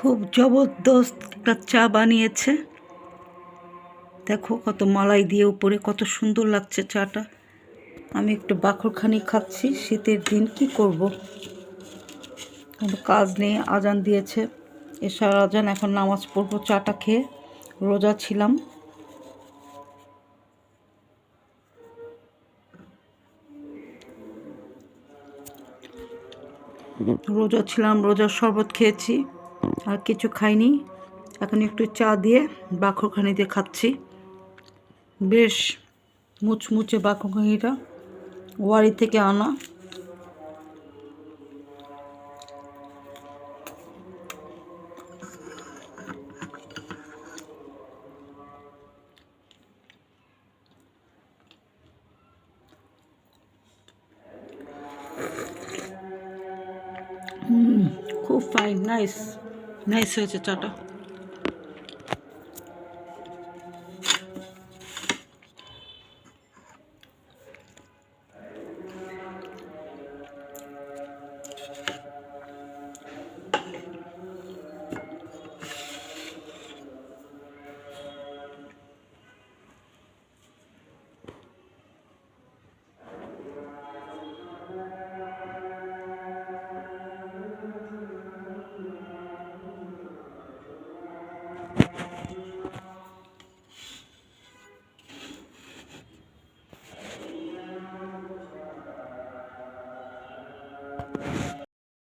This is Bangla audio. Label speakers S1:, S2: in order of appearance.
S1: খুব জবরদস্ত একটা চা বানিয়েছে। দেখো কত মালাই দিয়ে উপরে, কত সুন্দর লাগছে চাটা। আমি একটু বাখরখানি খাচ্ছি, শীতের দিন কি করব, কোনো কাজ নেই। আজান দিয়েছে, এশার আজান, এখন নামাজ পড়বো। চাটা খেয়ে, রোজা ছিলাম। রোজার শরবত খেয়েছি, আর কিছু খাইনি। এখন একটু চা দিয়ে বাখরখানি দিয়ে খাচ্ছি। বেশ মুচমুচে বাখরখানিটা, ওয়ারি থেকে আনা। খুব ফাইন, নাইস হয়েছে চাটা।